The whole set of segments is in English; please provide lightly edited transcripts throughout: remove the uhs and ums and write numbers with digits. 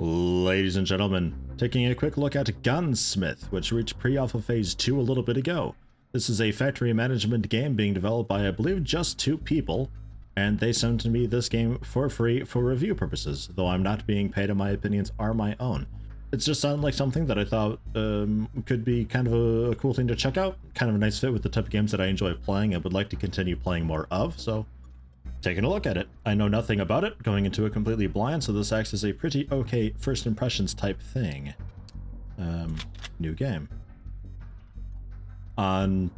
Ladies and gentlemen, taking a quick look at Gunsmith, which reached pre-alpha phase 2 a little bit ago. This is a factory management game being developed by, I believe, just 2 people, and they sent me this game for free for review purposes, though I'm not being paid and my opinions are my own. It just sounded like something that I thought could be kind of a cool thing to check out, kind of a nice fit with the type of games that I enjoy playing and would like to continue playing more of, so taking a look at it. I know nothing about it, going into it completely blind, so this acts as a pretty okay first impressions type thing. New game. On,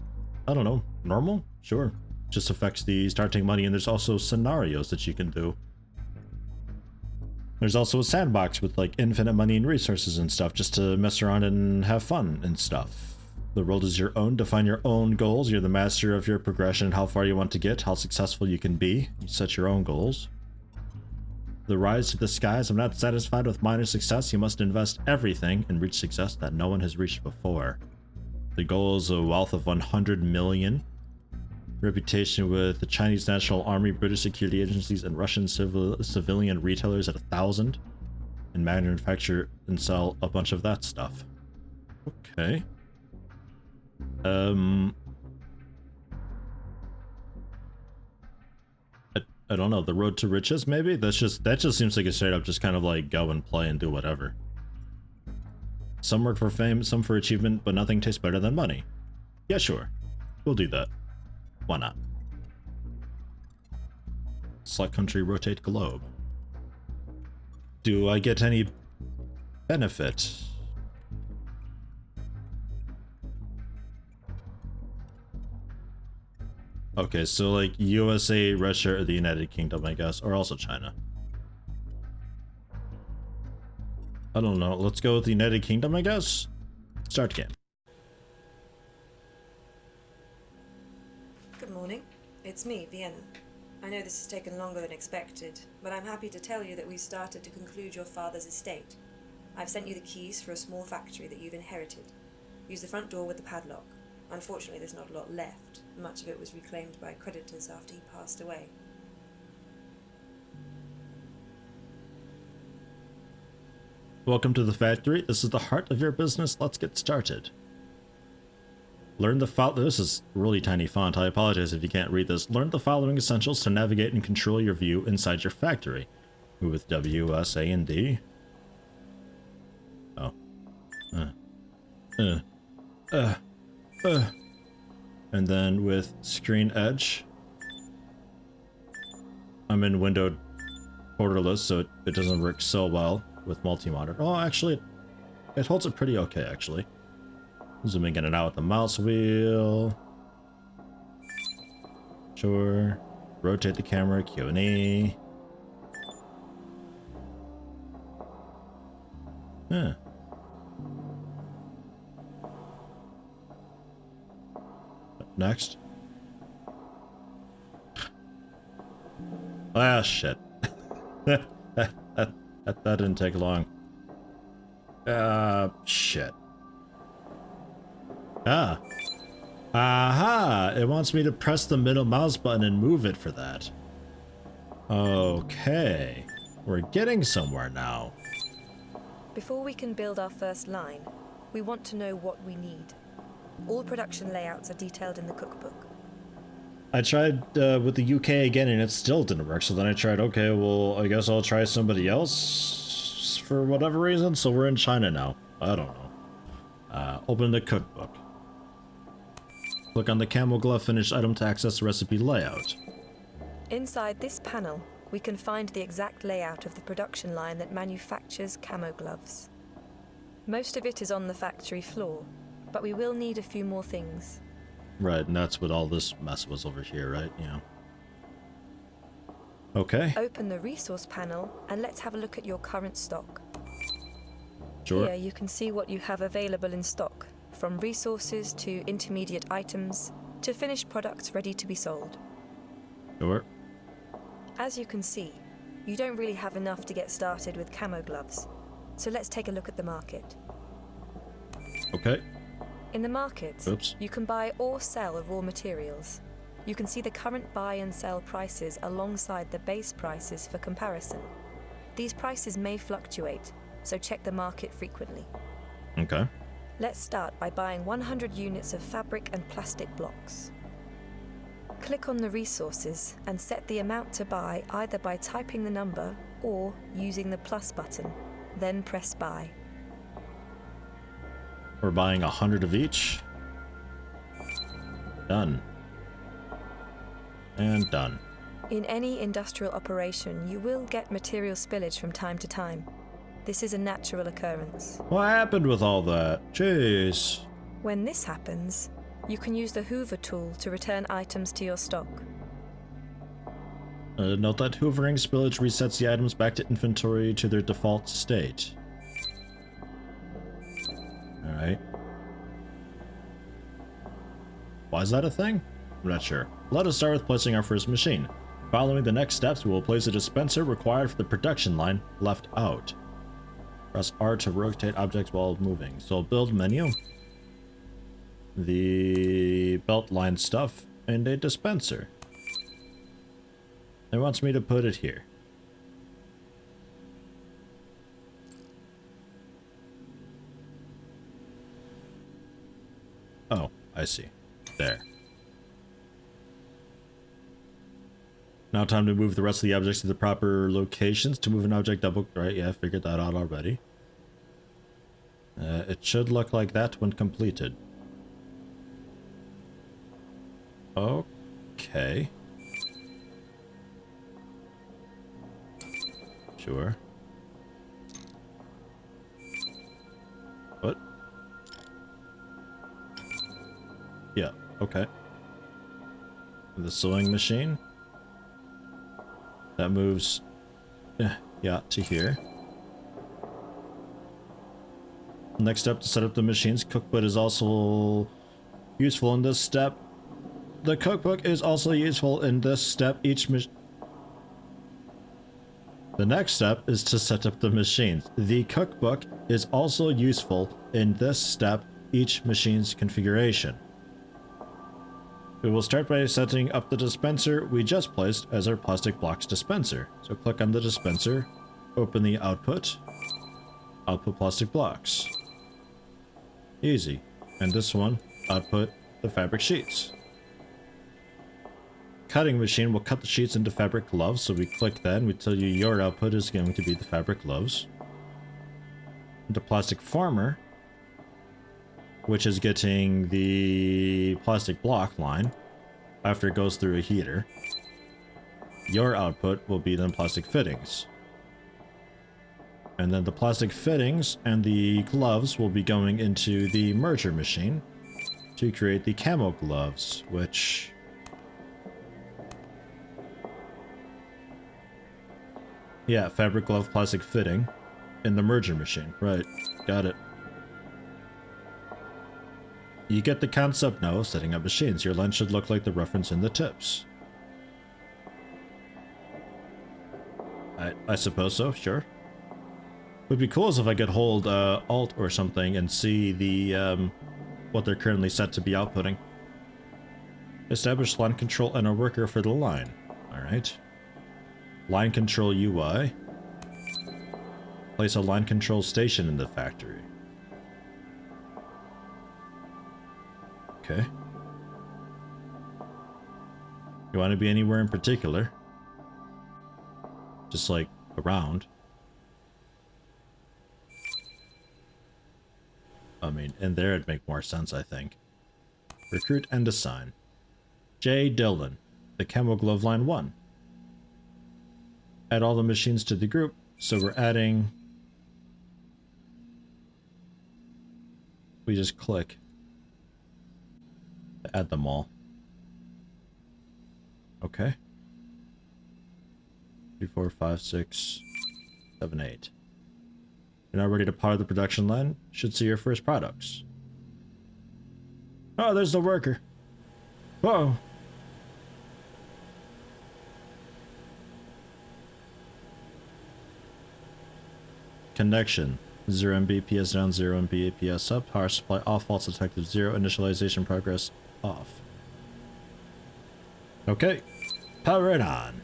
I don't know, normal? Sure. Just affects the starting money, and there's also scenarios that you can do. There's also a sandbox with like infinite money and resources and stuff, just to mess around and have fun and stuff. The world is your own, define your own goals, you're the master of your progression and how far you want to get, how successful you can be, you set your own goals. The rise to the skies, I'm not satisfied with minor success, you must invest everything and reach success that no one has reached before. The goal is a wealth of 100 million. Reputation with the Chinese National Army, British security agencies, and Russian civilian retailers at 1,000. And manufacture and sell a bunch of that stuff. Okay. I don't know, the road to riches maybe? That just seems like a straight up just kind of like go and play and do whatever. Some work for fame, some for achievement, but nothing tastes better than money. Yeah, sure. We'll do that. Why not? Select country, rotate globe. Do I get any benefit? Okay, so like USA, Russia, or the United Kingdom, I guess, or also China. I don't know. Let's go with the United Kingdom, I guess. Start game. Good morning. It's me, Vienna. I know this has taken longer than expected, but I'm happy to tell you that we've started to conclude your father's estate. I've sent you the keys for a small factory that you've inherited. Use the front door with the padlock. Unfortunately, there's not a lot left. Much of it was reclaimed by creditors after he passed away. Welcome to the factory. This is the heart of your business. Let's get started. Learn the this is really tiny font. I apologize if you can't read this. Learn the following essentials to navigate and control your view inside your factory. Move with W, S, A, and D. Oh. And then with screen edge. I'm in windowed borderless, so it doesn't work so well with multi-monitor. Oh, actually, it holds it pretty okay, actually. Zooming in and out with the mouse wheel. Sure. Rotate the camera, Q&E. Huh. Next. Ah, shit. that didn't take long. Shit. Ah. Aha! It wants me to press the middle mouse button and move it for that. Okay. We're getting somewhere now. Before we can build our first line, we want to know what we need. All production layouts are detailed in the cookbook. I tried with the UK again and it still didn't work, so then I tried, okay, well, I guess I'll try somebody else for whatever reason, so we're in China now. I don't know. Open the cookbook. Click on the camel glove finished item to access the recipe layout. Inside this panel, we can find the exact layout of the production line that manufactures camo gloves. Most of it is on the factory floor, but we will need a few more things. Right, and that's what all this mess was over here, right? Yeah. Okay. Open the resource panel and let's have a look at your current stock. Sure. Here you can see what you have available in stock, from resources to intermediate items to finished products ready to be sold. Sure. As you can see, you don't really have enough to get started with camo gloves, so let's take a look at the market. Okay. In the market, you can buy or sell raw materials. You can see the current buy and sell prices alongside the base prices for comparison. These prices may fluctuate, so check the market frequently. Okay. Let's start by buying 100 units of fabric and plastic blocks. Click on the resources and set the amount to buy either by typing the number or using the plus button, then press buy. We're buying 100 of each. Done. And done. In any industrial operation, you will get material spillage from time to time. This is a natural occurrence. What happened with all that? Jeez. When this happens, you can use the Hoover tool to return items to your stock. Note that hoovering spillage resets the items back to inventory to their default state. Alright. Why is that a thing? I'm not sure. Let us start with placing our first machine. Following the next steps, we will place a dispenser required for the production line left out. Press R to rotate objects while moving. So build menu, the belt line stuff, and a dispenser. It wants me to put it here. Oh, I see. There. Now time to move the rest of the objects to the proper locations. To move an object double... Right, yeah, I figured that out already. It should look like that when completed. Okay. Sure. What? Yeah, okay. The sewing machine. That moves, yeah, to here. Next step, to set up the machine's cookbook is also useful in this step. The cookbook is also useful in this step. The next step is to set up the machines. The cookbook is also useful in this step, each machine's configuration. We will start by setting up the dispenser we just placed as our plastic blocks dispenser. So click on the dispenser, open the output plastic blocks. Easy. And this one, output the fabric sheets. Cutting machine will cut the sheets into fabric gloves, so we click that and we tell you your output is going to be the fabric gloves. The plastic former, which is getting the plastic block line after it goes through a heater. Your output will be then plastic fittings. And then the plastic fittings and the gloves will be going into the merger machine to create the camo gloves, which... Yeah, fabric glove plastic fitting in the merger machine. Right, got it. You get the concept now of setting up machines. Your line should look like the reference in the tips. I suppose so, sure. Would be cool if I could hold Alt or something and see the what they're currently set to be outputting. Establish line control and a worker for the line. Alright. Line control UI. Place a line control station in the factory. Okay. You want to be anywhere in particular? Just like around. I mean, in there it'd make more sense, I think. Recruit and assign. J. Dillon, the Camo Glove Line 1. Add all the machines to the group, so we're adding... We just click to add them all. Okay. 3, 4, 5, 6, 7, 8. You're now ready to power the production line. Should see your first products. Oh, there's the worker. Whoa. Connection. 0 Mbps down, 0 Mbps up. Power supply off, false detected 0. Initialization progress off. Okay. Power it on.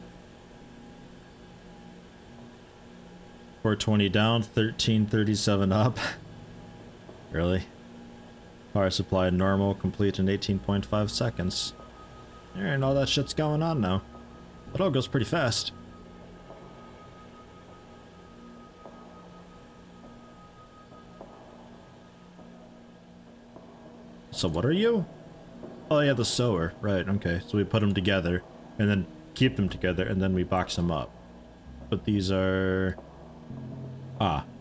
420 down, 1337 up. Really? Power supply normal, complete in 18.5 seconds. And all that shit's going on now. It all goes pretty fast. So what are you? Oh yeah, the sewer. Right, okay. So we put them together, and then keep them together, and then we box them up. But these are...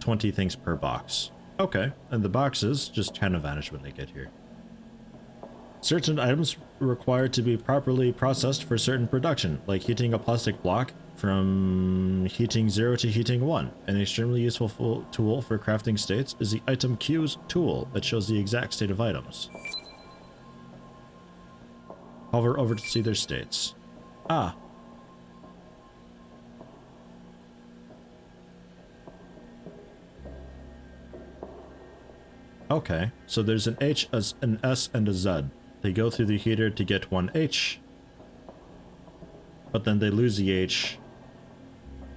20 things per box. Okay, and the boxes just kind of vanish when they get here. Certain items require to be properly processed for certain production, like heating a plastic block from heating 0 to heating 1. An extremely useful tool for crafting states is the item queues tool that shows the exact state of items. Hover over to see their states. Okay, so there's an H, an S, and a Z. They go through the heater to get one H, but then they lose the H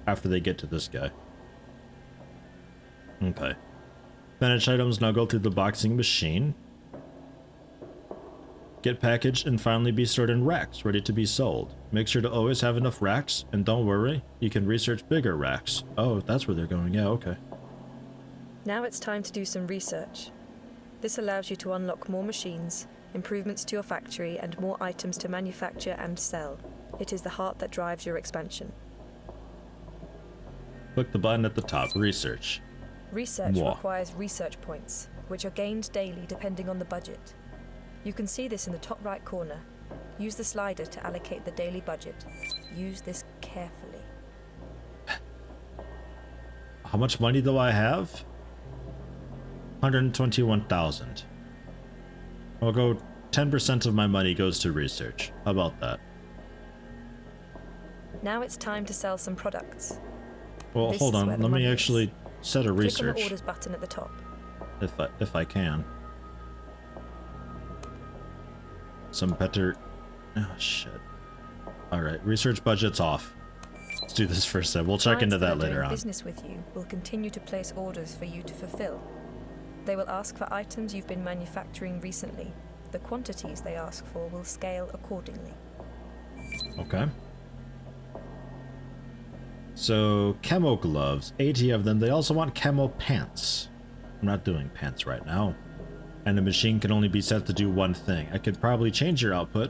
after they get to this guy. Okay. Finished items now go through the boxing machine, get packaged, and finally be stored in racks, ready to be sold. Make sure to always have enough racks, and don't worry, you can research bigger racks. Oh, that's where they're going, yeah, okay. Now it's time to do some research. This allows you to unlock more machines, improvements to your factory, and more items to manufacture and sell. It is the heart that drives your expansion. Click the button at the top, research. Research requires research points, which are gained daily depending on the budget. You can see this in the top right corner. Use the slider to allocate the daily budget. Use this carefully. How much money do I have? 121,000. I'll go 10% of my money goes to research. How about that? Now it's time to sell some products. Well, This hold is on. where the Let me money actually set a Click on the research orders button at the top. if I can. Some better. Oh shit. All right, research budget's off. Let's do this first then. We'll check into that later on. Business with you will continue to place orders for you to fulfill. They will ask for items you've been manufacturing recently. The quantities they ask for will scale accordingly. Okay. So, camo gloves, 80 of them. They also want camo pants. I'm not doing pants right now. And the machine can only be set to do one thing. I could probably change your output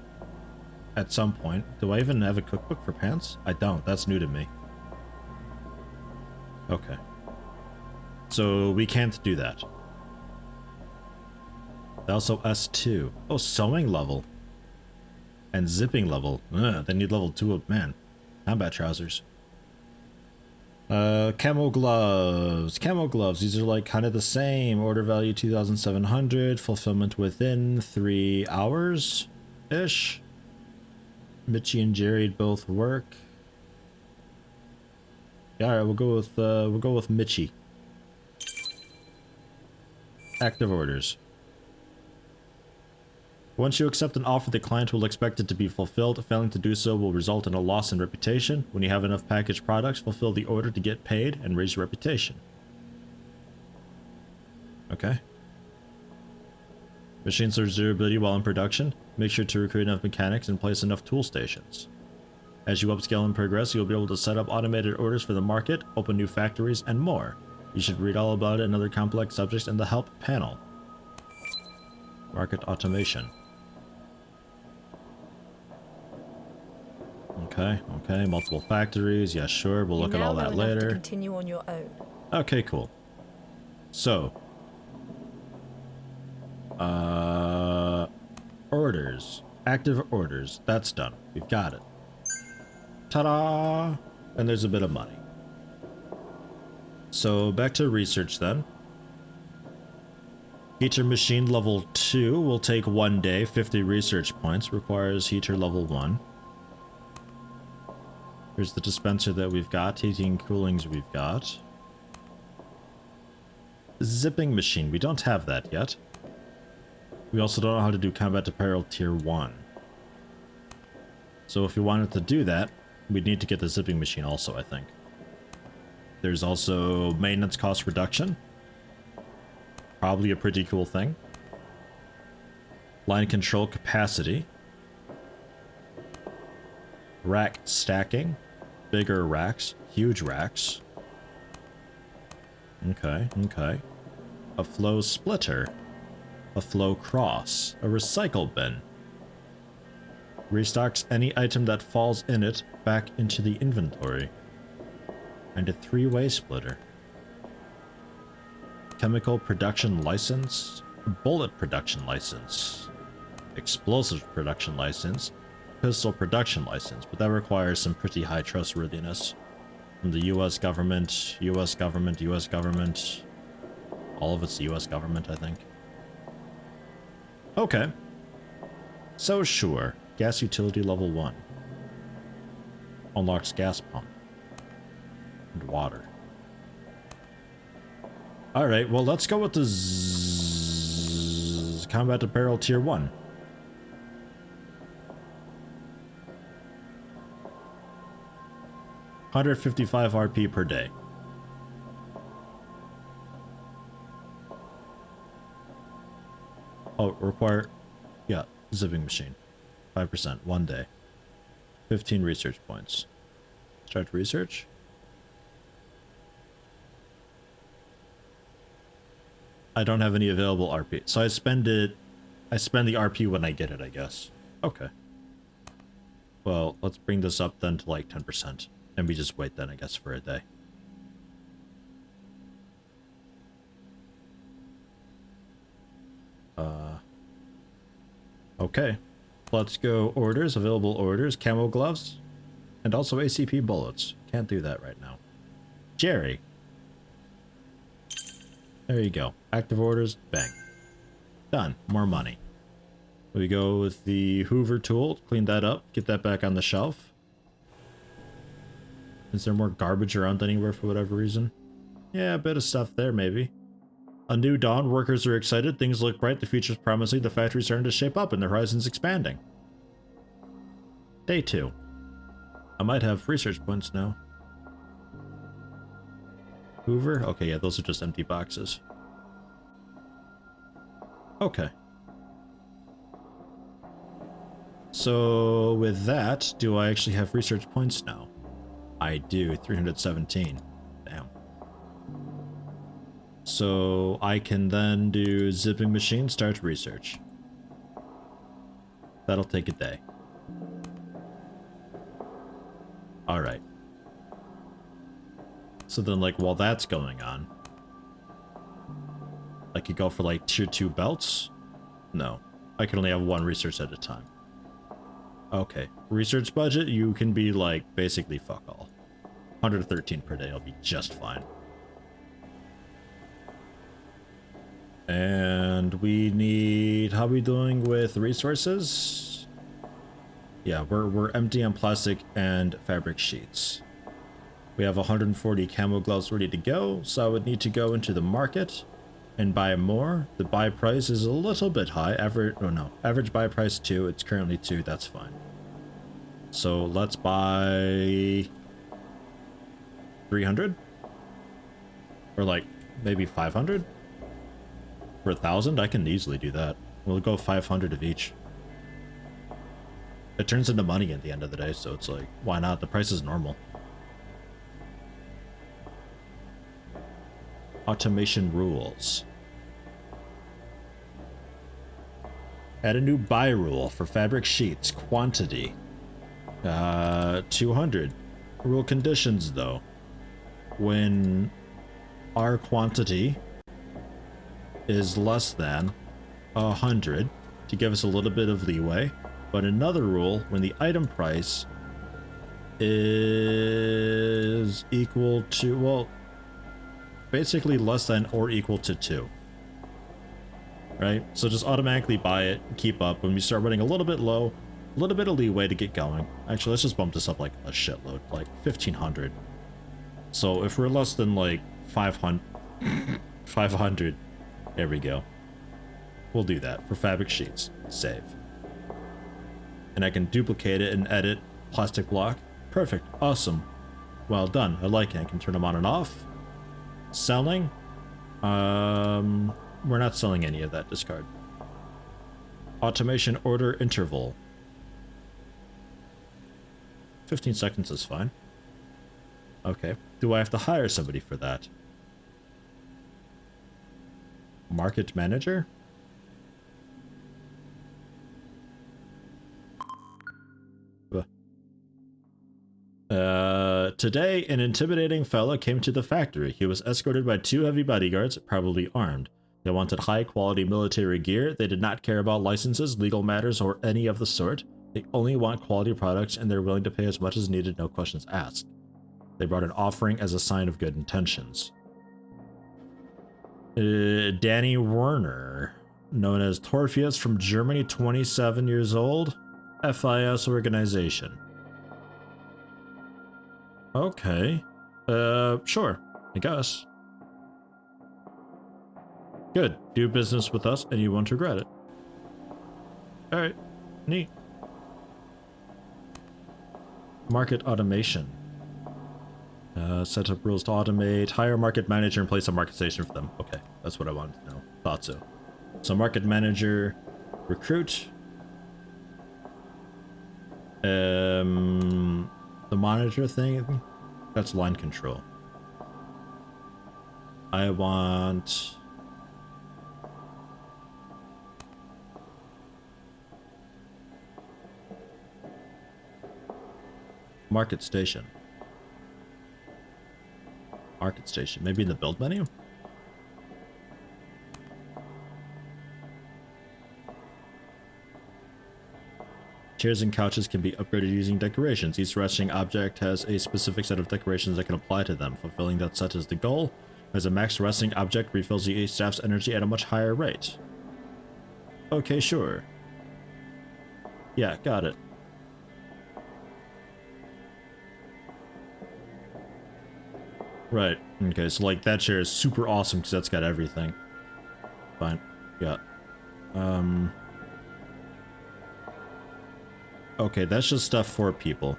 at some point. Do I even have a cookbook for pants? I don't. That's new to me. Okay. So, we can't do that. Also S2. Oh, sewing level. And zipping level. They need level 2 of, man. Combat trousers. Camo gloves. Camo gloves. These are like kind of the same. Order value 2,700. Fulfillment within 3 hours-ish. Mitchie and Jerry both work. Yeah, alright, we'll go with Mitchie. Active orders. Once you accept an offer, the client will expect it to be fulfilled. Failing to do so will result in a loss in reputation. When you have enough packaged products, fulfill the order to get paid and raise your reputation. Okay. Machines are durability while in production. Make sure to recruit enough mechanics and place enough tool stations. As you upscale and progress, you'll be able to set up automated orders for the market, open new factories, and more. You should read all about it and other complex subjects in the help panel. Market automation. Okay, multiple factories. Yeah, sure. We'll look at all that later. To continue on your own. Okay, cool. So, orders. Active orders. That's done. We've got it. Ta-da! And there's a bit of money. So, back to research then. Heater machine level 2 will take 1 day, 50 research points. Requires heater level 1. Here's the dispenser that we've got. Heating coolings we've got. Zipping machine. We don't have that yet. We also don't know how to do combat apparel tier 1. So if we wanted to do that, we'd need to get the zipping machine also, I think. There's also maintenance cost reduction. Probably a pretty cool thing. Line control capacity. Rack stacking. Bigger racks. Huge racks. Okay, okay. A flow splitter. A flow cross. A recycle bin. Restocks any item that falls in it back into the inventory. And a three-way splitter. Chemical production license. Bullet production license. Explosive production license. Pistol production license. But that requires some pretty high trustworthiness. From the US government, US government, US government. All of it's the US government, I think. Okay. So sure. Gas utility level 1. Unlocks gas pump. And water. Alright, well let's go with the combat apparel tier 1. $155 RP per day. Oh, require... Yeah, zipping machine. 5%, 1 day. 15 research points. Start research. I don't have any available RP. So I spend the RP when I get it, I guess. Okay. Well, let's bring this up then to like 10%. And we just wait then, I guess, for a day. Okay. Let's go orders, available orders, camo gloves, and also ACP bullets. Can't do that right now. Jerry. There you go. Active orders, bang. Done. More money. We go with the Hoover tool, clean that up, get that back on the shelf. Is there more garbage around anywhere for whatever reason? Yeah, a bit of stuff there, maybe. A new dawn, workers are excited, things look bright, the future's promising, the factory's starting to shape up and the horizon's expanding. Day 2. I might have research points now. Hoover? Okay, yeah, those are just empty boxes. Okay. So, with that, do I actually have research points now? I do, 317. Damn. So, I can then do zipping machine, start research. That'll take a day. Alright. So then, like, while that's going on, I could go for, like, tier 2 belts? No. I can only have one research at a time. Okay. Research budget, you can be, like, basically fuck all. 113 per day, I'll be just fine. And we need... How are we doing with resources? Yeah, we're empty on plastic and fabric sheets. We have 140 camo gloves ready to go, so I would need to go into the market and buy more. The buy price is a little bit high. Average buy price 2. It's currently 2. That's fine. So let's buy 300, or like maybe 500 for 1,000. I can easily do that. We'll go 500 of each. It turns into money at the end of the day, so it's like, why not? The price is normal. Automation rules. Add a new buy rule for fabric sheets. Quantity. 200. Rule conditions, though. When our quantity is less than 100, to give us a little bit of leeway. But another rule, when the item price is equal to, well, basically less than or equal to 2. Right? So just automatically buy it, keep up. When we start running a little bit low, a little bit of leeway to get going. Actually, let's just bump this up like a shitload, like 1,500. So if we're less than like 500, 500, there we go. We'll do that for fabric sheets. Save. And I can duplicate it and edit plastic block. Perfect. Awesome. Well done. I like it. I can turn them on and off. Selling. We're not selling any of that. Discard. Automation order interval. 15 seconds is fine. Okay. Do I have to hire somebody for that? Market manager? Today, an intimidating fellow came to the factory. He was escorted by 2 heavy bodyguards, probably armed. They wanted high-quality military gear. They did not care about licenses, legal matters, or any of the sort. They only want quality products, and they're willing to pay as much as needed, no questions asked. They brought an offering as a sign of good intentions. Danny Werner, known as Torfius from Germany, 27 years old. FIS organization. Okay. Sure, I guess. Good. Do business with us and you won't regret it. Alright. Neat. Market automation. Set up rules to automate. Hire market manager and place a market station for them. Okay, that's what I wanted to know. Thought so. So market manager, recruit. The monitor thing, that's line control. I want... market station. Market station. Maybe in the build menu? Chairs and couches can be upgraded using decorations. Each resting object has a specific set of decorations that can apply to them. Fulfilling that set is the goal. As a max resting object refills the staff's energy at a much higher rate. Okay, sure. Yeah, got it. Right. Okay, so like that chair is super awesome because that's got everything. Fine. Yeah. Okay, that's just stuff for people.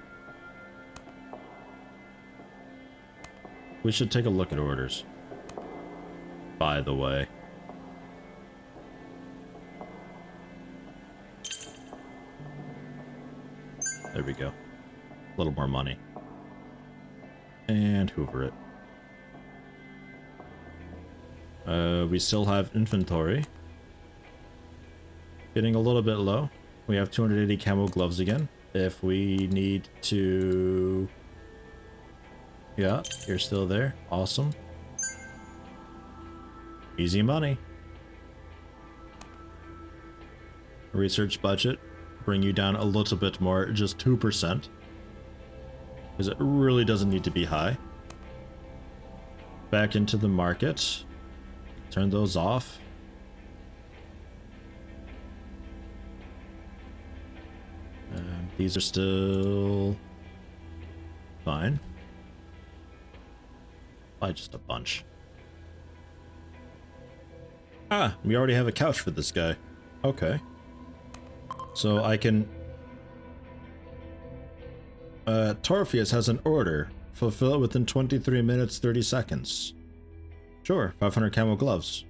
We should take a look at orders. By the way. There we go. A little more money. And hoover it. We still have inventory. Getting a little bit low. We have 280 camo gloves again. If we need to... Yeah, you're still there. Awesome. Easy money. Research budget. Bring you down a little bit more, just 2%. Because it really doesn't need to be high. Back into the market. Turn those off. These are still fine. Buy just a bunch. Ah, we already have a couch for this guy. Okay. So I can... Torfius has an order. Fulfill it within 23 minutes, 30 seconds. Sure, 500 camo gloves.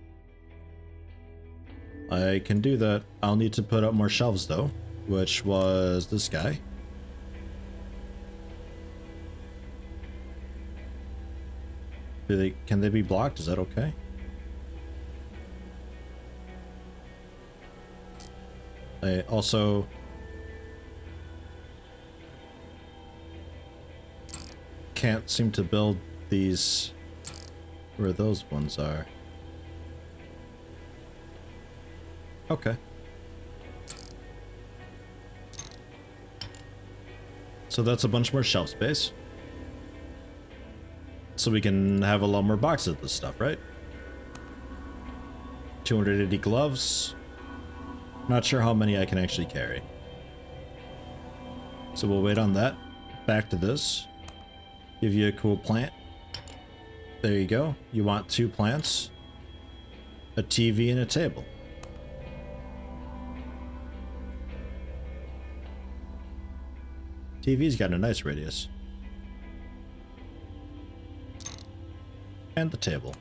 I can do that. I'll need to put up more shelves though, which was this guy. Can they be blocked? Is that okay? I also can't seem to build these where those ones are. Okay. So that's a bunch more shelf space. So we can have a lot more boxes of this stuff, right? 280 gloves. Not sure how many I can actually carry. So we'll wait on that. Back to this. Give you a cool plant. There you go. You want 2 plants, a TV, and a table. TV's got a nice radius. And the table.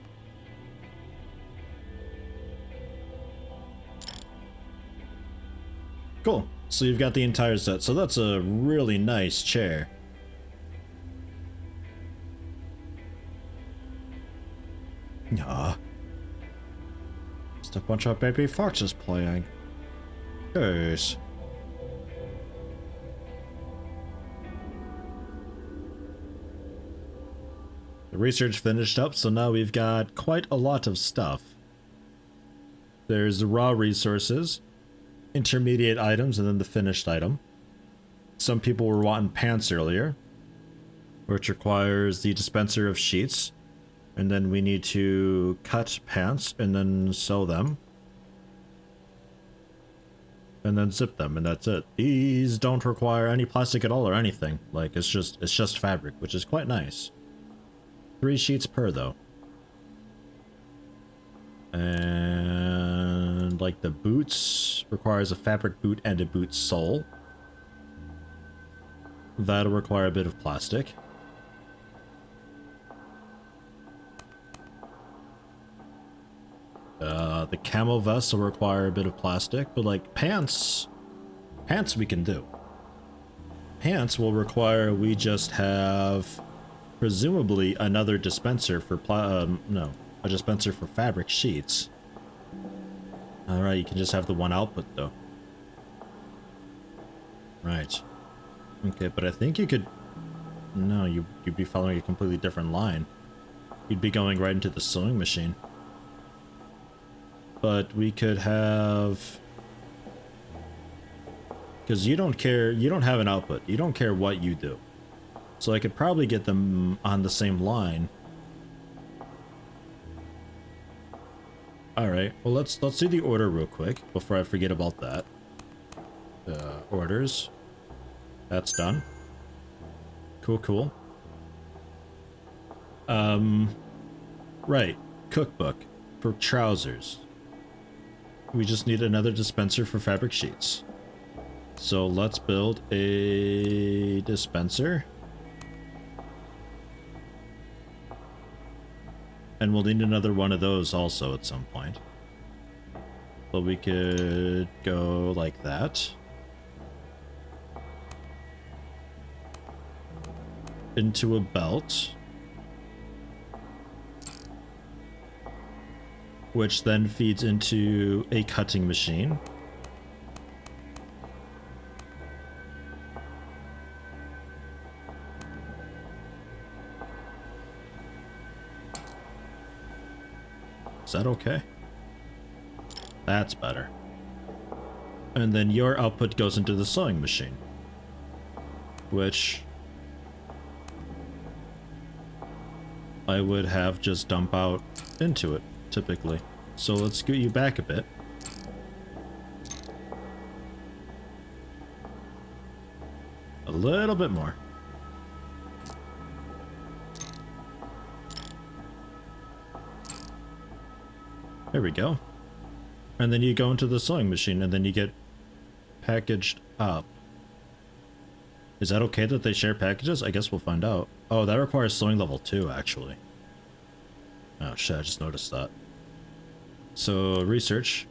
Cool. So you've got the entire set. So that's a really nice chair. Yeah. Just a bunch of baby foxes playing. Yes. The research finished up, so now we've got quite a lot of stuff. There's the raw resources, intermediate items, and then the finished item. Some people were wanting pants earlier, which requires the dispenser of sheets. And then we need to cut pants and then sew them. And then zip them, and that's it. These don't require any plastic at all or anything. Like, it's just fabric, which is quite nice. 3 sheets per, though. And like the boots requires a fabric boot and a boot sole. That'll require a bit of plastic. The camo vest will require a bit of plastic, but like pants we can do. Pants will require we just have presumably another dispenser for a dispenser for fabric sheets. Alright, you can just have the one output though. Right. Okay, but I think you could... No, you'd be following a completely different line. You'd be going right into the sewing machine. But we could have... Because you don't care, you don't have an output. You don't care what you do. So I could probably get them on the same line. Alright, well let's do the order real quick before I forget about that. Orders. That's done. Cool, cool. Right. Cookbook for trousers. We just need another dispenser for fabric sheets. So let's build a dispenser. And we'll need another one of those also at some point. But we could go like that. Into a belt. Which then feeds into a cutting machine. Is that okay? That's better. And then your output goes into the sewing machine. Which I would have just dump out into it, typically. So let's scoot you back a bit. A little bit more. There we go. And then you go into the sewing machine and then you get packaged up. Is that okay that they share packages? I guess we'll find out. Oh, that requires sewing level 2, actually. Oh shit, I just noticed that. So, research.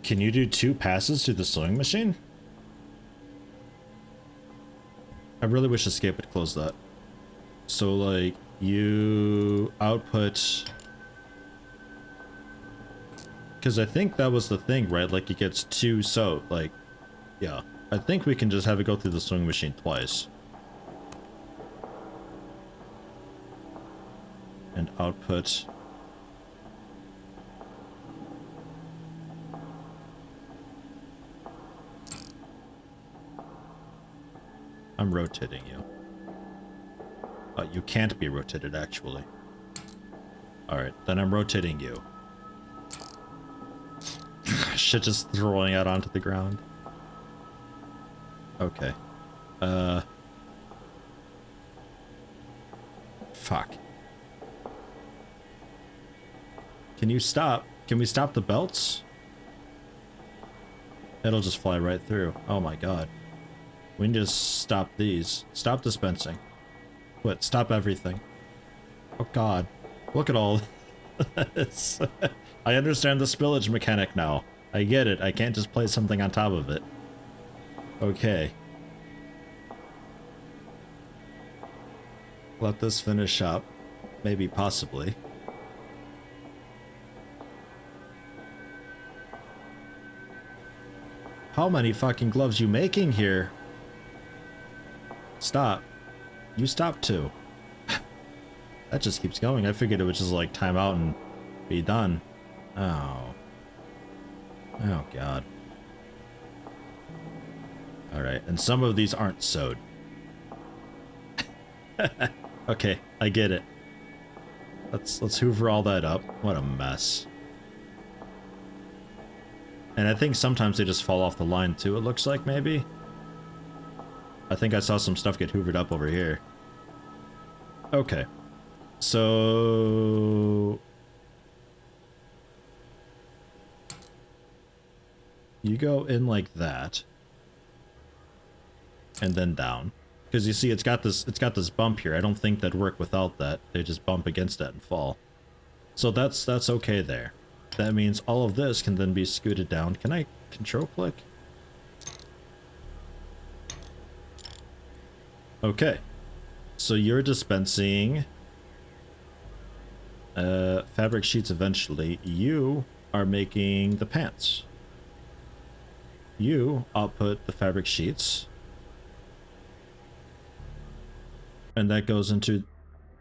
Can you do 2 passes to the sewing machine? I really wish Escape would close that. So, like, you output... Because I think that was the thing, right? Like, it gets 2 sewed. Like, yeah. I think we can just have it go through the sewing machine twice. And output... I'm rotating you. You can't be rotated, actually. Alright, then I'm rotating you. Shit, just throwing out onto the ground. Okay. Fuck. Can you stop? Can we stop the belts? It'll just fly right through. Oh my god. We need to stop these. Stop dispensing. What? Stop everything. Oh god. Look at all this. I understand the spillage mechanic now. I get it. I can't just place something on top of it. Okay. Let this finish up. Maybe, possibly. How many fucking gloves you making here? Stop. You stop too. That just keeps going. I figured it would just like time out and be done. Oh. Oh god. Alright, and some of these aren't sewed. Okay, I get it. Let's hoover all that up. What a mess. And I think sometimes they just fall off the line too, it looks like, maybe? I think I saw some stuff get hoovered up over here. Okay. So... you go in like that. And then down. Because you see it's got this bump here. I don't think that'd work without that. They just bump against it and fall. So that's okay there. That means all of this can then be scooted down. Can I control click? Okay. So you're dispensing fabric sheets eventually. You are making the pants. You output the fabric sheets. And that goes into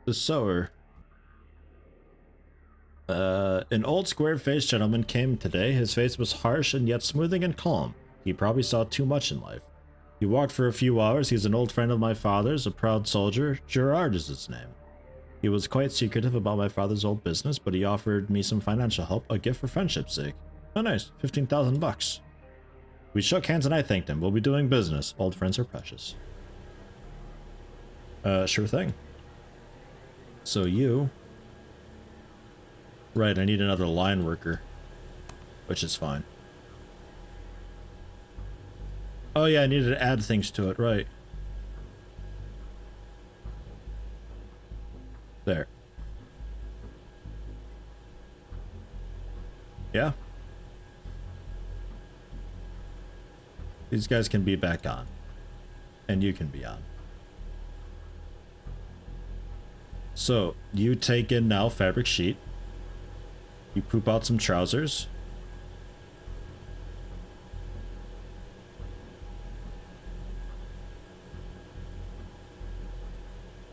the sewer. An old square-faced gentleman came today. His face was harsh and yet smoothing and calm. He probably saw too much in life. He walked for a few hours. He's an old friend of my father's, a proud soldier. Gerard is his name. He was quite secretive about my father's old business, but he offered me some financial help, a gift for friendship's sake. Oh nice, 15,000 bucks. We shook hands and I thanked him. We'll be doing business. Old friends are precious. Sure thing. So you... right, I need another line worker. Which is fine. Oh yeah, I needed to add things to it, right. There. Yeah. These guys can be back on. And you can be on. So, you take in now fabric sheet. You poop out some trousers.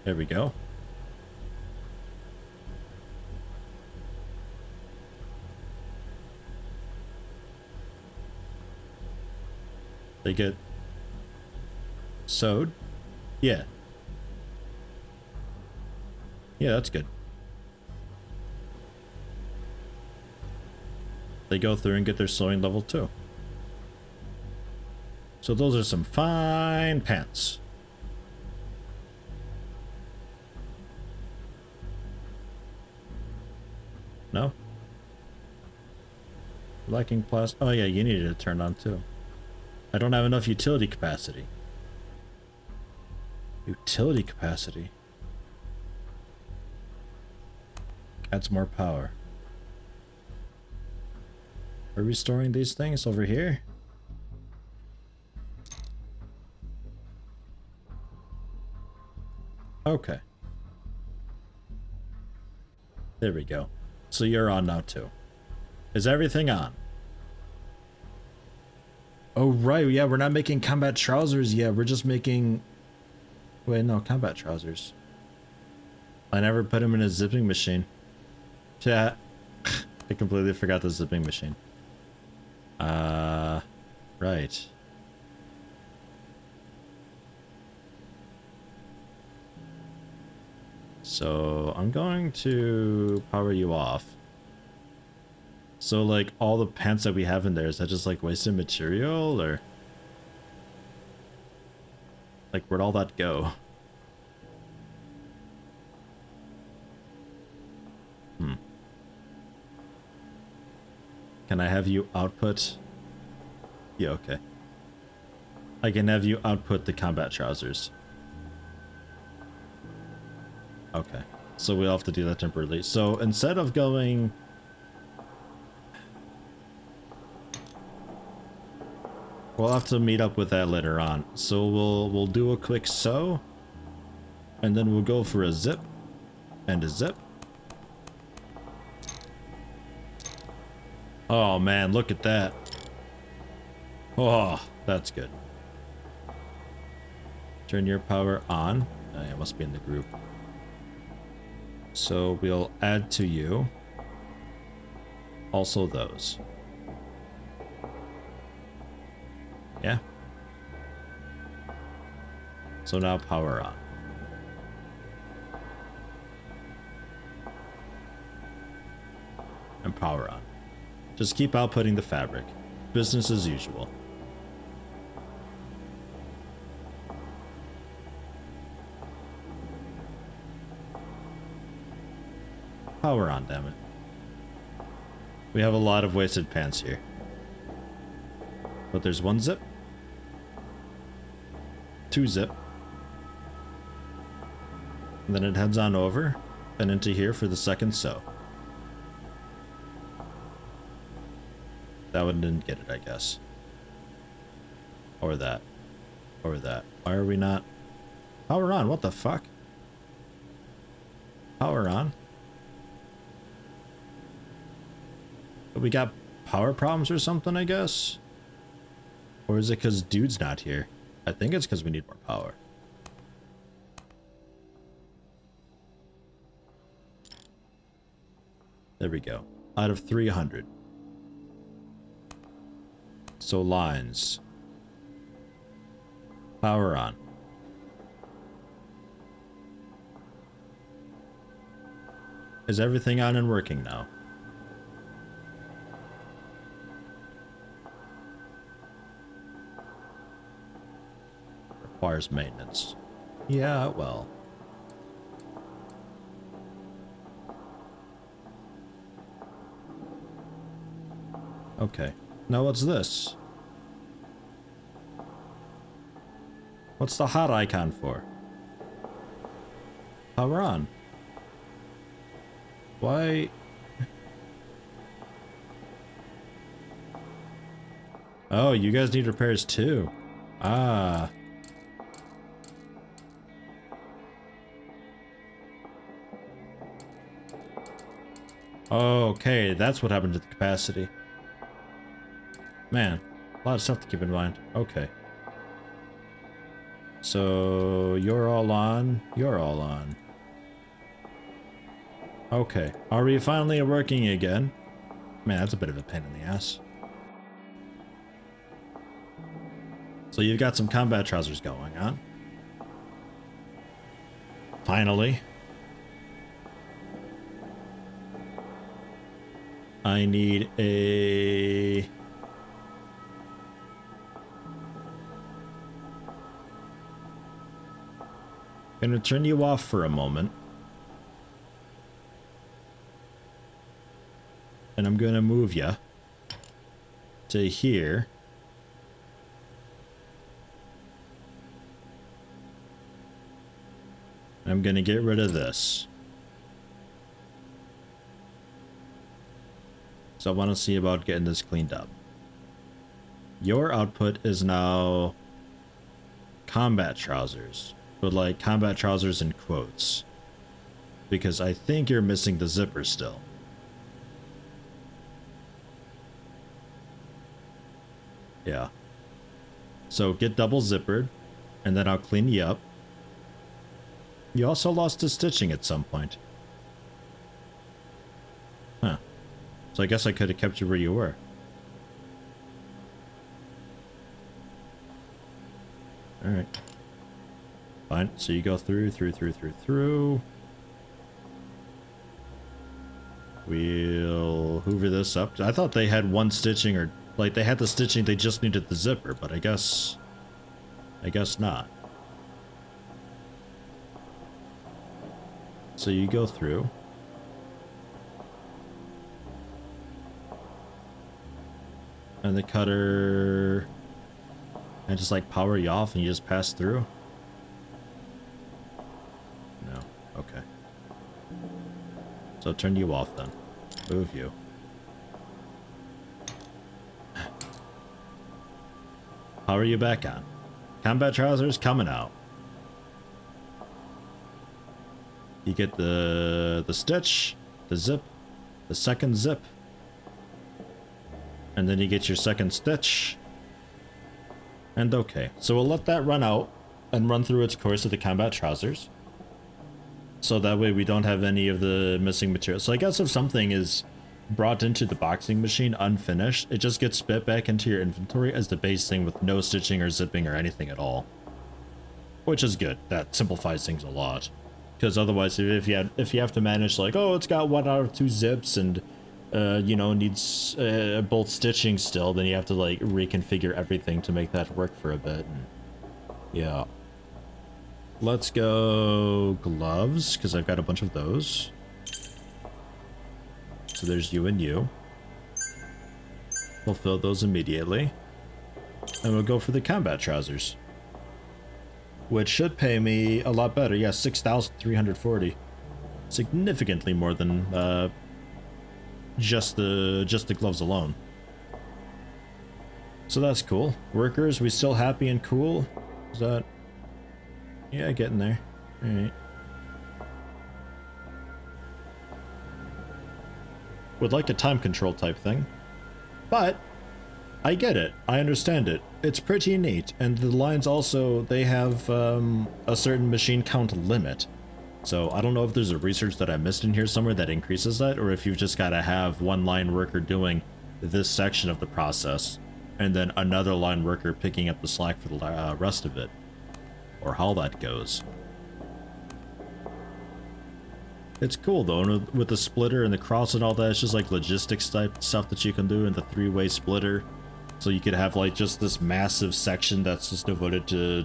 There we go. They get sewed? Yeah. Yeah, that's good. They go through and get their sewing level too. So those are some fine pants. No? Lacking plastic. Oh yeah, you needed it turned on too. I don't have enough utility capacity. Utility capacity? Adds more power. Are we storing these things over here? Okay. There we go. So you're on now too. Is everything on? Oh right, yeah, we're not making combat trousers yet. We're just making... wait, no, combat trousers. I never put them in a zipping machine. Yeah. I completely forgot the zipping machine. Right. So I'm going to power you off. So like all the pants that we have in there, is that just like wasted material or like where'd all that go? Can I have you output? Yeah, okay. I can have you output the combat trousers. Okay. So we'll have to do that temporarily. So instead of going... We'll have to meet up with that later on. So we'll do a quick sew. And then we'll go for a zip. And a zip. Oh man, look at that. Oh, that's good. Turn your power on. Oh, it must be in the group. So we'll add to you. Also those. Yeah. So now power on. And power on. Just keep outputting the fabric. Business as usual. Power on, damn it. We have a lot of wasted pants here. But there's one zip. Two zip. And then it heads on over and into here for the second sew. That one didn't get it, I guess. Or that. Or that. Why are we not? Power on, what the fuck? Power on? We got power problems or something, I guess? Or is it because dude's not here? I think it's because we need more power. There we go. Out of 300. So lines. Power on. Is everything on and working now? Requires maintenance. Yeah, well. Okay. Now what's this? What's the hot icon for? Power on. Why? Oh, you guys need repairs too. Ah. Okay, that's what happened to the capacity. Man, a lot of stuff to keep in mind. Okay. So, you're all on. You're all on. Okay. Are we finally working again? Man, that's a bit of a pain in the ass. So you've got some combat trousers going on. Finally. I need a... Gonna turn you off for a moment. And I'm gonna move you to here. I'm gonna get rid of this. So I want to see about getting this cleaned up. Your output is now combat trousers, but like combat trousers in quotes, because I think you're missing the zipper still. Yeah. So get double zippered, and then I'll clean you up. You also lost the stitching at some point. Huh. So I guess I could have kept you where you were. Alright. Fine. So you go through. We'll hoover this up. I thought they had one stitching, or like they had the stitching, they just needed the zipper, but I guess not. So you go through. And the cutter... And just like power you off and you just pass through? No. Okay. So turn you off then. Move you. Power you back on. Combat trousers coming out. You get the stitch, the zip, the second zip. And then you get your second stitch. And okay, so we'll let that run out and run through its course of the combat trousers. So that way we don't have any of the missing material. So I guess if something is brought into the boxing machine unfinished, it just gets spit back into your inventory as the base thing with no stitching or zipping or anything at all. Which is good. That simplifies things a lot. Because otherwise, if you have to manage like, oh, it's got 1 out of 2 zips and you know, needs both stitching still, then you have to like reconfigure everything to make that work for a bit. And yeah. Let's go gloves, because I've got a bunch of those. So there's you and you. We'll fill those immediately. And we'll go for the combat trousers. Which should pay me a lot better. Yeah, 6,340. Significantly more than just the gloves alone. So that's cool. Workers, we still happy and cool? Is that... Yeah, getting there. Alright. Would like a time control type thing. But I get it. I understand it. It's pretty neat. And the lines also, they have a certain machine count limit. So I don't know if there's a research that I missed in here somewhere that increases that, or if you've just got to have one line worker doing this section of the process, and then another line worker picking up the slack for the rest of it. Or how that goes. It's cool though, with the splitter and the cross and all that. It's just like logistics type stuff that you can do in the 3-way splitter. So you could have like just this massive section that's just devoted to,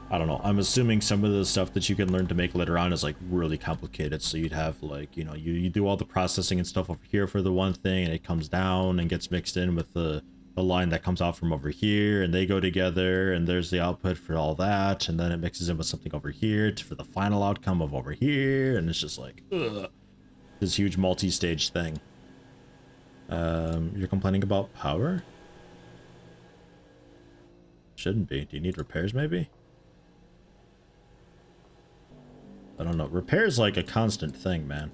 I don't know, I'm assuming some of the stuff that you can learn to make later on is like really complicated. So you'd have like, you know, you do all the processing and stuff over here for the one thing, and it comes down and gets mixed in with the line that comes out from over here, and they go together, and there's the output for all that, and then it mixes in with something over here for the final outcome of over here, and it's just like, ugh, this huge multi-stage thing. You're complaining about power? Shouldn't be. Do you need repairs maybe? I don't know. Repair's like a constant thing, man.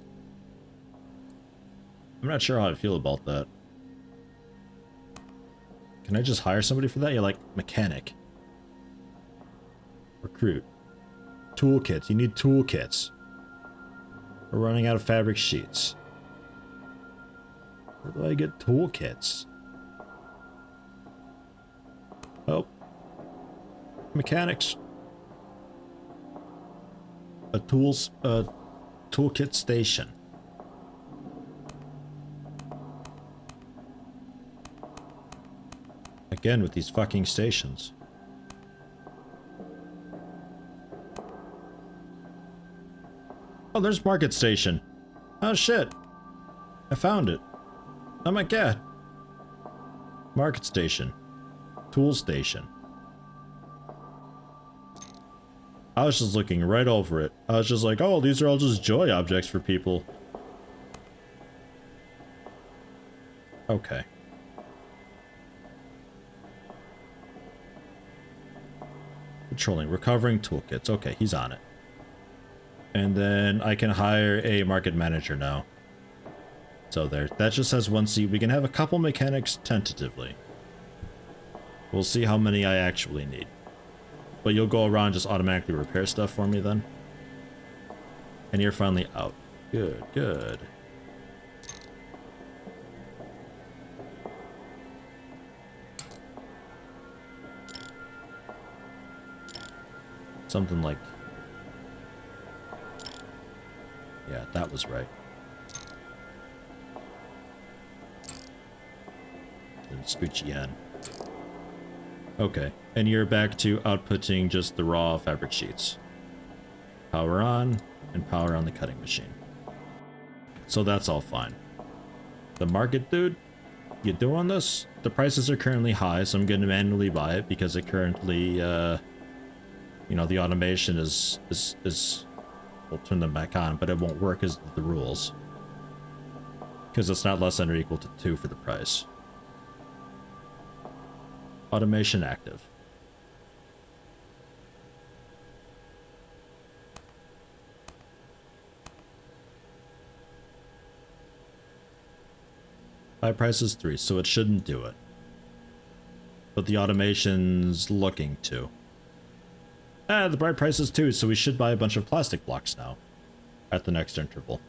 I'm not sure how I feel about that. Can I just hire somebody for that? You're like, mechanic. Recruit. Toolkits. You need toolkits. We're running out of fabric sheets. Where do I get toolkits? Oh. Mechanics. A toolkit station. Again with these fucking stations. Oh, there's Market Station. Oh shit. I found it. Oh my god. Market Station. Tool Station. I was just looking right over it. I was just like, oh, these are all just joy objects for people. Okay. Patrolling, recovering toolkits. Okay, he's on it. And then I can hire a market manager now. So there, that just has 1 seat. We can have a couple mechanics tentatively. We'll see how many I actually need. But you'll go around and just automatically repair stuff for me then. And you're finally out. Good, good. Something like... Yeah, that was right. And scooch yen. Okay, and you're back to outputting just the raw fabric sheets. Power on, and power on the cutting machine. So that's all fine. The market dude? you doing this? The prices are currently high, so I'm going to manually buy it because it currently, you know, the automation is we'll turn them back on, but it won't work as the rules. Because it's not less than or equal to 2 for the price. Automation active. Buy price is 3, so it shouldn't do it. But the automation's looking to. The buy price is 2, so we should buy a bunch of plastic blocks now. At the next interval.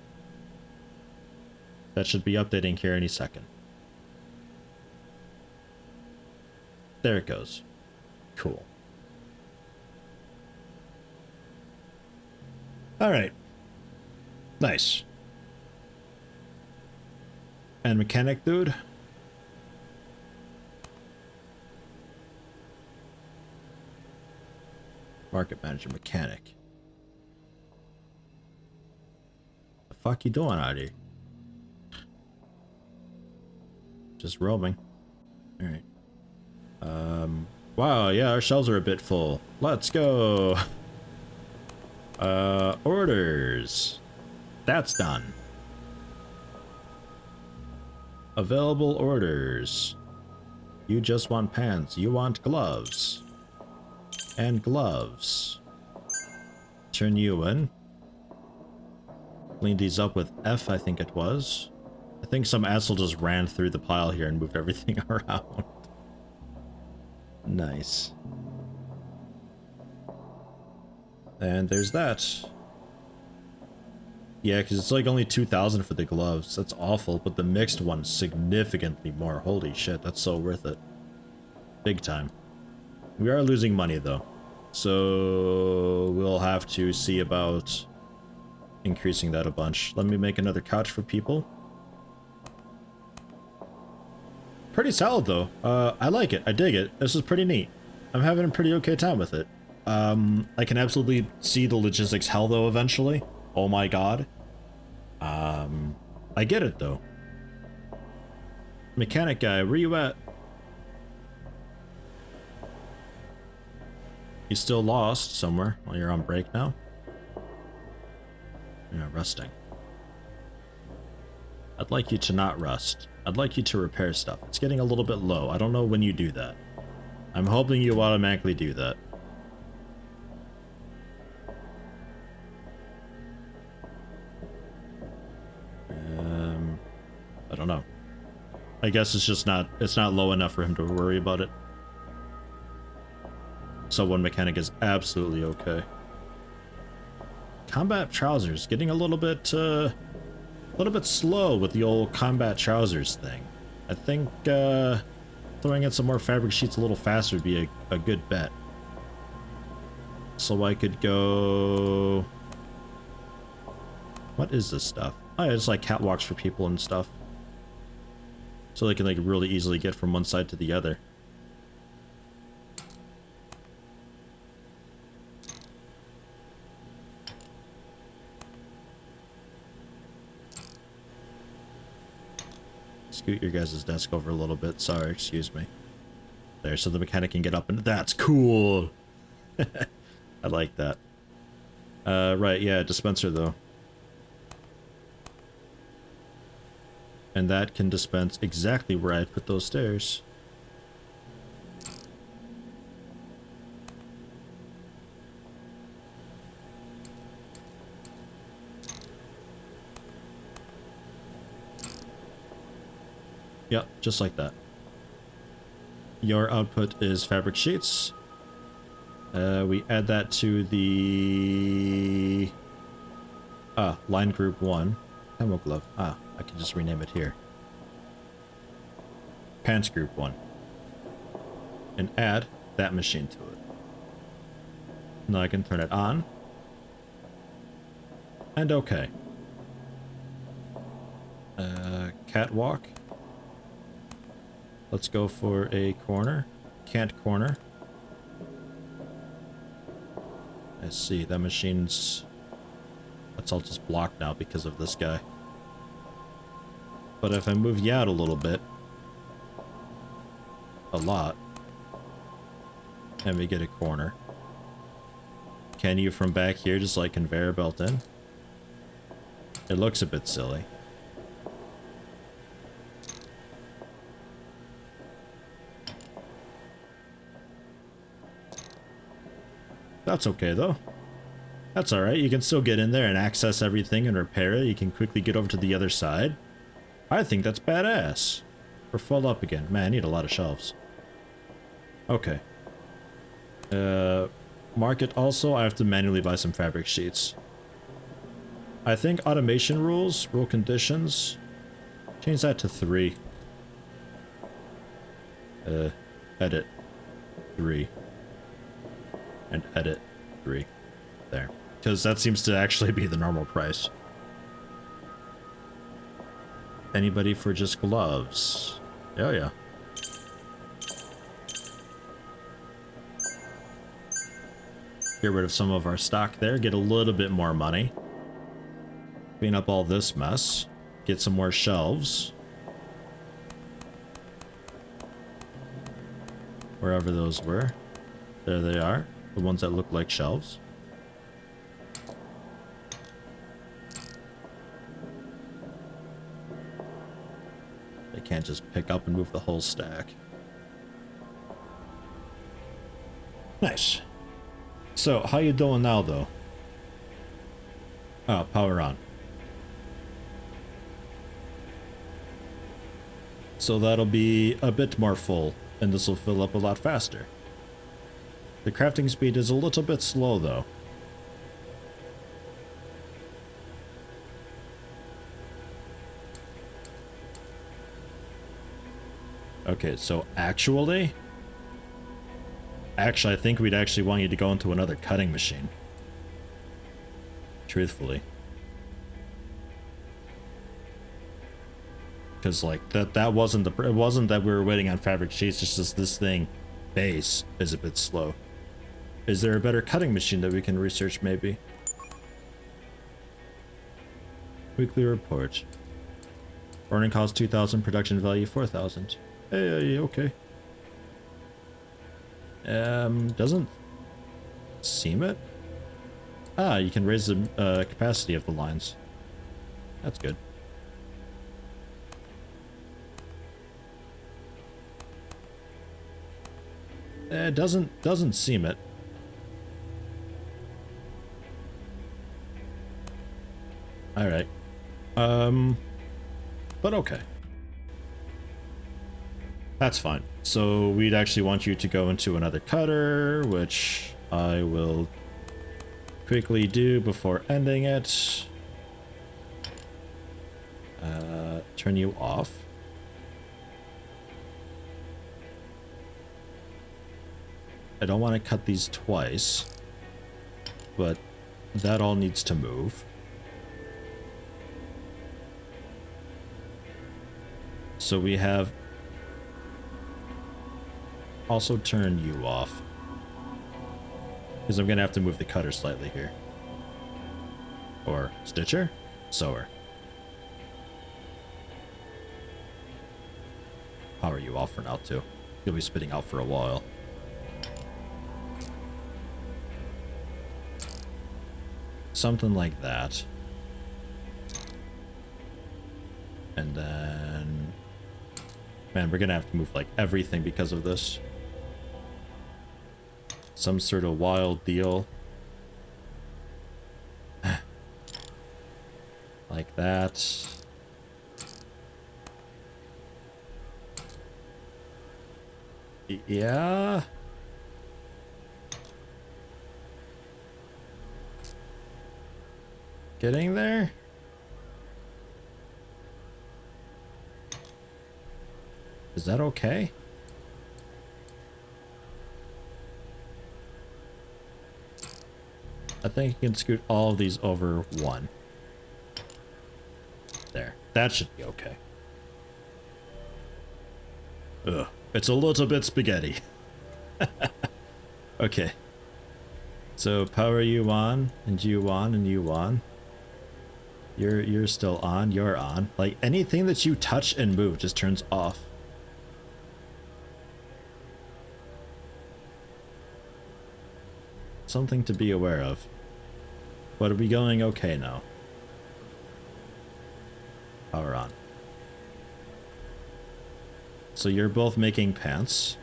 That should be updating here any second. There it goes. Cool. Alright. Nice. And mechanic dude? Market manager mechanic. The fuck you doing out here? Just roaming. Alright. Wow, yeah, our shelves are a bit full. Let's go. Orders. That's done. Available orders. You just want pants. You want gloves. And gloves. Turn you in. Clean these up with F, I think it was. I think some asshole just ran through the pile here and moved everything around. Nice. And there's that. Yeah, because it's like only 2,000 for the gloves. That's awful, but the mixed one's significantly more. Holy shit, that's so worth it. Big time. We are losing money, though. So we'll have to see about increasing that a bunch. Let me make another couch for people. Pretty solid, though. I like it. I dig it. This is pretty neat. I'm having a pretty okay time with it. I can absolutely see the logistics hell, though, eventually. Oh my god. I get it, though. Mechanic guy, where you at? You still lost somewhere while you're on break now? Yeah, resting. I'd like you to not rust. I'd like you to repair stuff. It's getting a little bit low. I don't know when you do that. I'm hoping you automatically do that. I don't know. I guess it's not low enough for him to worry about it. So one mechanic is absolutely okay. Combat trousers getting a little bit slow with the old combat trousers thing. I think throwing in some more fabric sheets a little faster would be a good bet. So I could go... What is this stuff? Oh, yeah, it's like catwalks for people and stuff. So they can like really easily get from one side to the other. Scoot your guys' desk over a little bit. Sorry, excuse me. There, so the mechanic can get up and that's cool. I like that. Right, yeah, dispenser though. And that can dispense exactly where I put those stairs. Yep, just like that. Your output is fabric sheets. We add that to the line group 1. Camo glove. I can just rename it here. Pants group 1. And add that machine to it. Now I can turn it on. And okay. Catwalk. Let's go for a corner. Can't corner. Let's see, that machine's... That's all just blocked now because of this guy. But if I move you out a little bit, a lot. And we get a corner. Can you from back here just like conveyor belt in? It looks a bit silly. That's okay though. That's alright, you can still get in there and access everything and repair it. You can quickly get over to the other side. I think that's badass. We're full up again. Man, I need a lot of shelves. Okay. Market also, I have to manually buy some fabric sheets. I think automation rules, rule conditions, change that to 3. Edit 3. And edit 3. There. Because that seems to actually be the normal price. Anybody for just gloves? Oh yeah. Get rid of some of our stock there, get a little bit more money. Clean up all this mess. Get some more shelves. Wherever those were. There they are. The ones that look like shelves. They can't just pick up and move the whole stack. Nice. So, how you doing now, though? Oh, power on. So that'll be a bit more full, and this will fill up a lot faster. The crafting speed is a little bit slow, though. Okay, so actually, I think we'd actually want you to go into another cutting machine. Truthfully. Because like that wasn't the, it wasn't that we were waiting on fabric sheets, it's just this thing base is a bit slow. Is there a better cutting machine that we can research maybe? Weekly report. Earning cost 2,000, production value 4,000. Hey, okay. Doesn't seem it. Ah, you can raise the capacity of the lines. That's good. It doesn't seem it. All right. But okay. That's fine. So we'd actually want you to go into another cutter, which I will quickly do before ending it. Turn you off. I don't want to cut these twice, but that all needs to move. So we have also turn you off, because I'm gonna have to move the cutter slightly here. Or stitcher, sewer. Power you off for now too. You'll be spitting out for a while. Something like that. And then, man, we're gonna have to move like everything because of this. Some sort of wild deal. Like that. Yeah. Getting there? Is that okay? I think you can scoot all of these over one. There. That should be okay. Ugh. It's a little bit spaghetti. Okay. So power you on, and you on, and you on. You're still on, you're on. Like anything that you touch and move just turns off. Something to be aware of. But are we going okay now? Power on. So you're both making pants.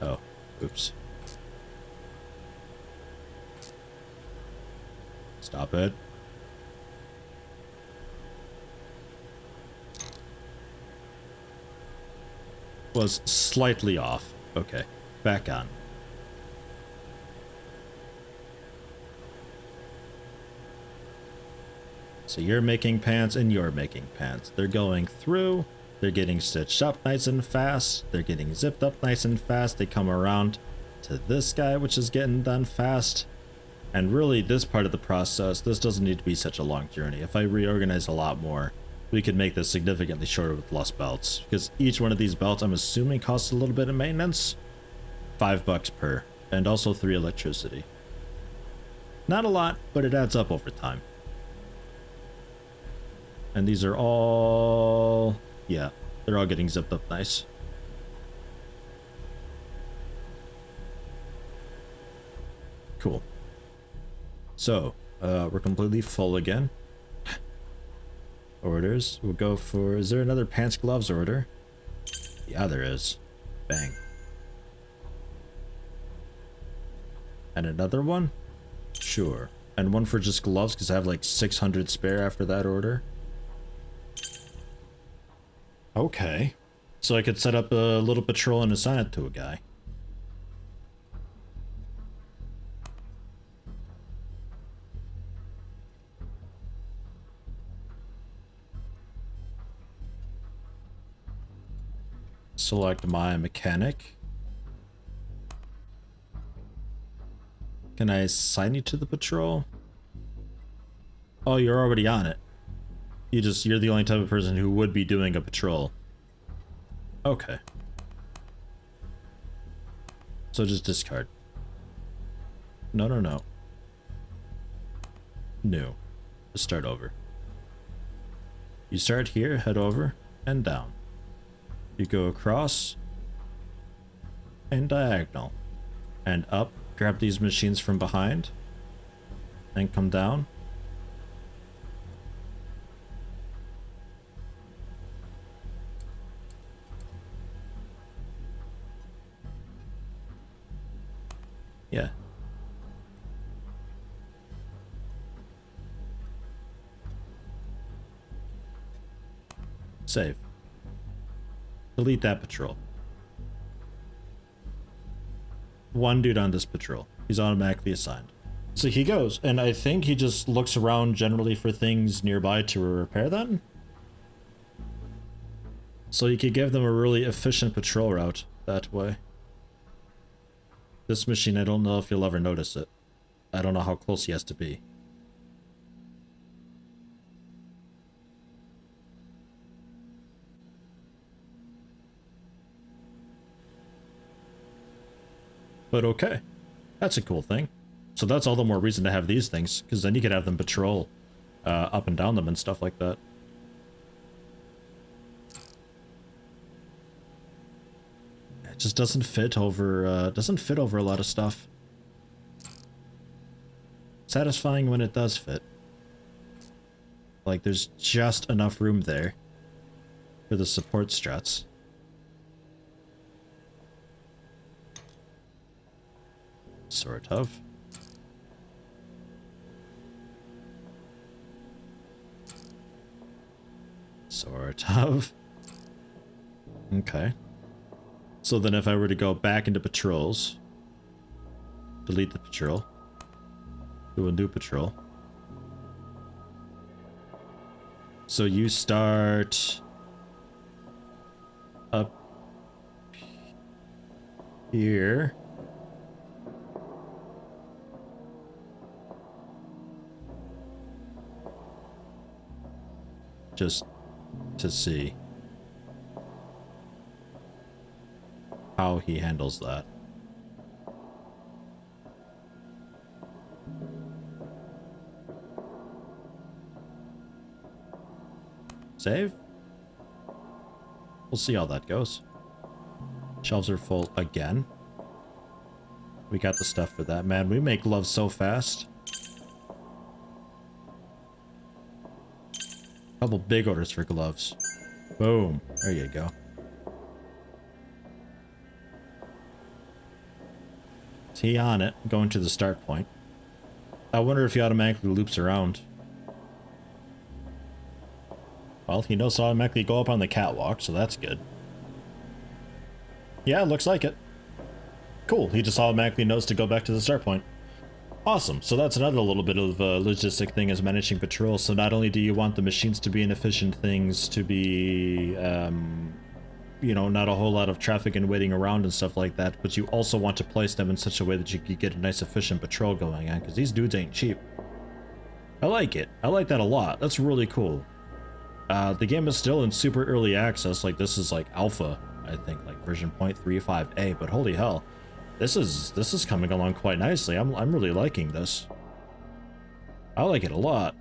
Oh, oops. Stop it. Was slightly off. Okay, back on. So you're making pants and you're making pants. They're going through. They're getting stitched up nice and fast. They're getting zipped up nice and fast. They come around to this guy, which is getting done fast. And really, this part of the process, this doesn't need to be such a long journey. If I reorganize a lot more, we could make this significantly shorter with less belts. Because each one of these belts, I'm assuming, costs a little bit of maintenance. $5 per. And also 3 electricity. Not a lot, but it adds up over time. And these are all... yeah, they're all getting zipped up nice. Cool. So, we're completely full again. Orders. We'll go for... is there another pants gloves order? Yeah, there is. Bang. And another one? Sure. And one for just gloves, because I have like 600 spare after that order. Okay. So I could set up a little patrol and assign it to a guy. Select my mechanic. Can I assign you to the patrol? Oh, you're already on it. You're the only type of person who would be doing a patrol. Okay. So just discard. No. New. Just start over. You start here, head over, and down. You go across, and diagonal. And up, grab these machines from behind, and come down. Yeah. Save. Delete that patrol. One dude on this patrol. He's automatically assigned. So he goes, and I think he just looks around generally for things nearby to repair them. So you could give them a really efficient patrol route that way. This machine, I don't know if you'll ever notice it. I don't know how close he has to be. But okay, that's a cool thing. So that's all the more reason to have these things, because then you could have them patrol up and down them and stuff like that. It just doesn't fit over a lot of stuff. Satisfying when it does fit. Like there's just enough room there for the support struts. Sort of. Sort of. Okay. So then if I were to go back into patrols, delete the patrol, do a new patrol. So you start up here. Just to see how he handles that. Save? We'll see how that goes. Shelves are full again. We got the stuff for that, man. We make gloves so fast. Couple big orders for gloves. Boom. There you go. T on it, going to the start point. I wonder if he automatically loops around. Well, he knows to automatically go up on the catwalk, so that's good. Yeah, looks like it. Cool, he just automatically knows to go back to the start point. Awesome, so that's another little bit of a logistic thing is managing patrols. So not only do you want the machines to be inefficient things to be, you know, not a whole lot of traffic and waiting around and stuff like that, but you also want to place them in such a way that you can get a nice efficient patrol going on, because these dudes ain't cheap. I like it. I like that a lot. That's really cool. The game is still in super early access, like this is like alpha, I think, like version 0.35a, but holy hell. This is coming along quite nicely. I'm really liking this. I like it a lot.